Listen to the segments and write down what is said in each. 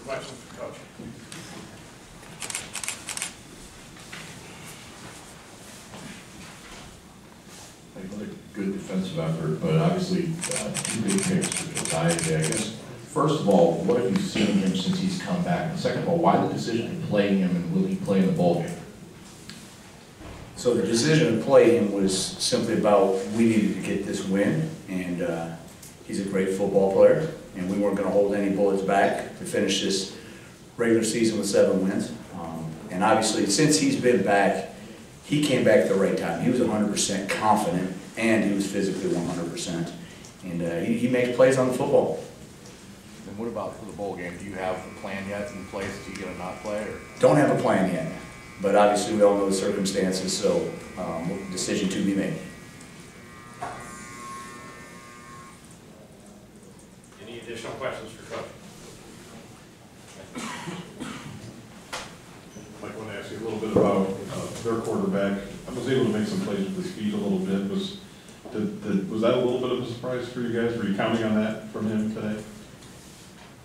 questions for Coach? Another good defensive effort, but obviously two big picks for Josiah today. I guess, first of all, what have you seen him since he's come back? And second of all, why the decision to play him, and will he play in the bowl game? So the decision to play him was simply about we needed to get this win, and he's a great football player, and we weren't going to hold any bullets back to finish this regular season with 7 wins. And obviously, since he's been back, he came back at the right time. He was 100% confident, and he was physically 100%. And he makes plays on the football. And what about for the bowl game? Do you have a plan yet in place? Is he going to not play? Or? Don't have a plan yet, but obviously we all know the circumstances, so decision to be made. Any additional questions for Coach? Mike, I want to ask you a little bit about their quarterback. I was able to make some plays with his feet a little bit. Was that a little bit of a surprise for you guys? Were you counting on that from him today?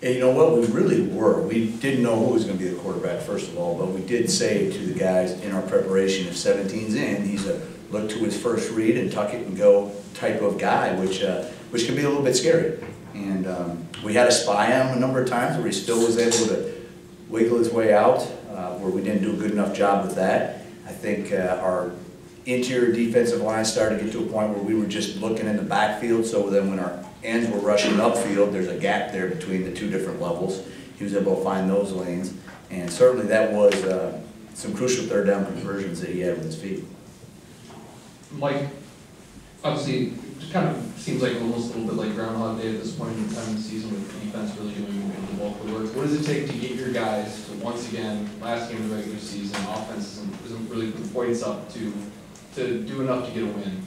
And you know what, we really were. We didn't know who was going to be the quarterback, first of all, but we did say to the guys in our preparation, if 17's in, he's a look to his first read and tuck it and go type of guy, which can be a little bit scary. And we had a spy on him a number of times where he still was able to wiggle his way out, where we didn't do a good enough job with that. I think our interior defensive line started to get to a point where we were just looking in the backfield, so then when our ends were rushing upfield, there's a gap there between the 2 different levels. He was able to find those lanes, and certainly that was some crucial third down conversions that he had with his feet. Mike, obviously, it kind of seems like almost a little bit like Groundhog Day at this point in time in the season with the defense really doing the bulk of the work. What does it take to get your guys to, once again, last game of the regular season, offense isn't really putting points up to do enough to get a win?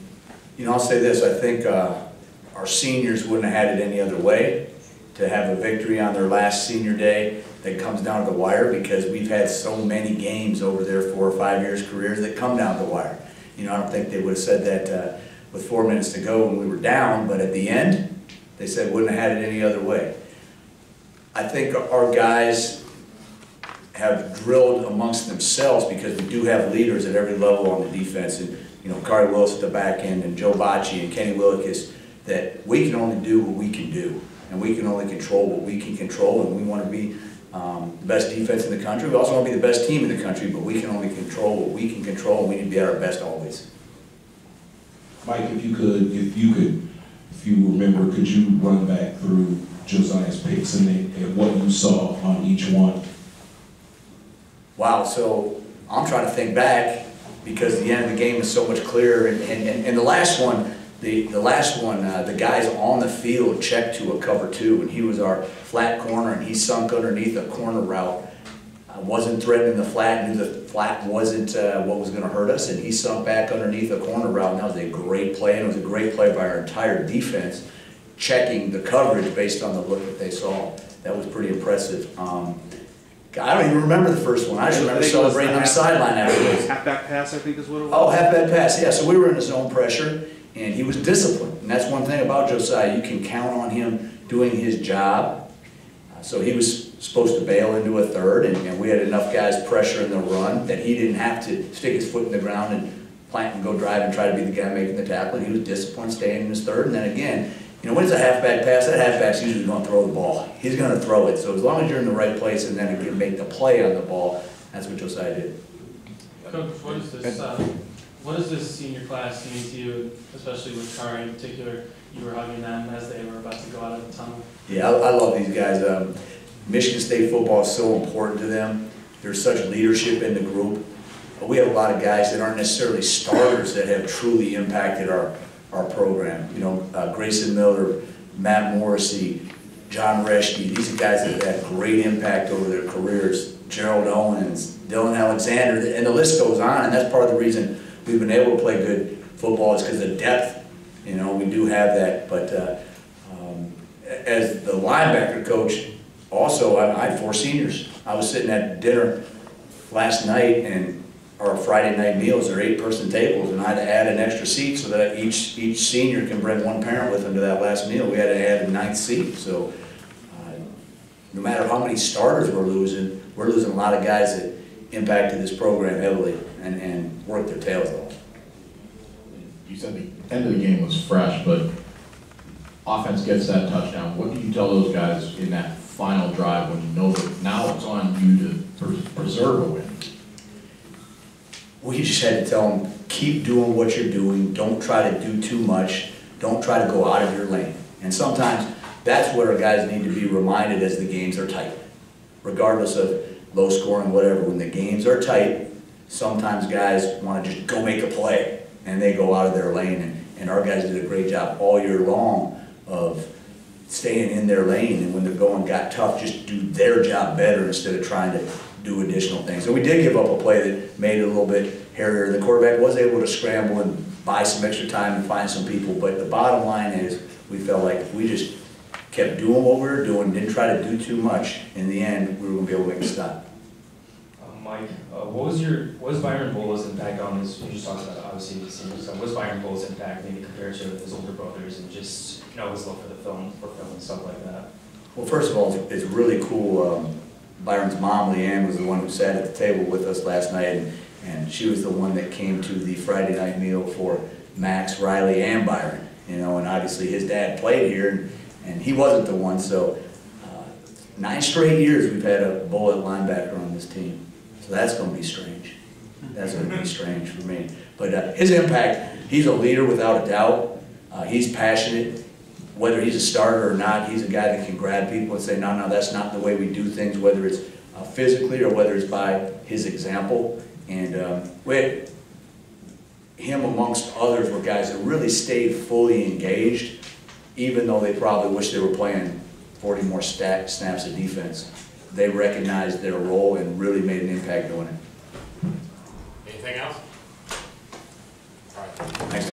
You know, I'll say this, I think our seniors wouldn't have had it any other way to have a victory on their last senior day that comes down to the wire, because we've had so many games over their 4 or 5 years careers that come down to the wire. You know, I don't think they would have said that with 4 minutes to go when we were down, but at the end, they said wouldn't have had it any other way. I think our guys have drilled amongst themselves, because we do have leaders at every level on the defense, and you know, Kari Willis at the back end, and Joe Bocci and Kenny Willikis, that we can only do what we can do, and we can only control what we can control, and we want to be the best defense in the country. We also want to be the best team in the country, but we can only control what we can control, and we need to be at our best always. Mike, if you remember, could you run back through Josiah's picks and what you saw on each one? Wow, so I'm trying to think back, because the end of the game is so much clearer, and the last one, the guys on the field checked to a cover 2, and he was our flat corner, and he sunk underneath a corner route. Wasn't threatening the flat, knew the flat wasn't what was going to hurt us, and he sunk back underneath a corner route, and that was a great play, and it was a great play by our entire defense, checking the coverage based on the look that they saw. That was pretty impressive. I don't even remember the first one. I just remember celebrating on the sideline afterwards. Halfback pass, I think is what it was. Oh, halfback pass, yeah. So we were in the zone pressure, and he was disciplined. And that's one thing about Josiah. You can count on him doing his job. So he was supposed to bail into a third, and we had enough guys pressuring the run that he didn't have to stick his foot in the ground and plant and go drive and try to be the guy making the tackle. He was disciplined, staying in his third, and then again, you know, when it's a halfback pass, that halfback's usually going to throw the ball. He's going to throw it. So as long as you're in the right place and then again make the play on the ball, that's what Josiah did. Coach, what does this senior class mean to you, especially with Kari in particular? You were hugging them as they were about to go out of the tunnel. Yeah, I love these guys. Michigan State football is so important to them. There's such leadership in the group. We have a lot of guys that aren't necessarily starters that have truly impacted our program. You know, Grayson Miller, Matt Morrissey, John Reschke, these are guys that have had great impact over their careers. Gerald Owens, Dylan Alexander, and the list goes on, and that's part of the reason we've been able to play good football is because of depth. You know, we do have that, but as the linebacker coach, also, I had 4 seniors. I was sitting at dinner last night, and our Friday night meals are 8-person tables, and I had to add an extra seat so that each senior can bring 1 parent with them to that last meal. We had to add a 9th seat, so no matter how many starters we're losing a lot of guys that impacted this program heavily and worked their tails off. You said the end of the game was fresh, but offense gets that touchdown. What do you tell those guys in that final drive when you know that now it's on you to preserve a win? We just had to tell them, keep doing what you're doing, don't try to do too much, don't try to go out of your lane. And sometimes that's where our guys need to be reminded as the games are tight. Regardless of low scoring, whatever, when the games are tight, sometimes guys want to just go make a play and they go out of their lane. And our guys did a great job all year long of staying in their lane, and when the going got tough, just do their job better instead of trying to do additional things. And we did give up a play that made it a little bit hairier. The quarterback was able to scramble and buy some extra time and find some people, but the bottom line is we felt like if we just kept doing what we were doing, didn't try to do too much, in the end, we were going to be able to make a stop. Mike, what was Byron Bowles' impact on this? You just talked about obviously the senior stuff. What was Byron Bowles' impact maybe compared to his older brothers and just his love for the film and stuff like that? Well, first of all, it's really cool. Byron's mom, Leanne, was the one who sat at the table with us last night, and she was the one that came to the Friday night meal for Max, Riley, and Byron. And obviously his dad played here, and he wasn't the one. So 9 straight years we've had a bullet linebacker on this team. So that's going to be strange. That's going to be strange for me. But his impact, he's a leader without a doubt. He's passionate. Whether he's a starter or not, he's a guy that can grab people and say, no, that's not the way we do things, whether it's physically or whether it's by his example. And him amongst others were guys that really stayed fully engaged, even though they probably wish they were playing 40 more snaps of defense. They recognized their role and really made an impact doing it. Anything else?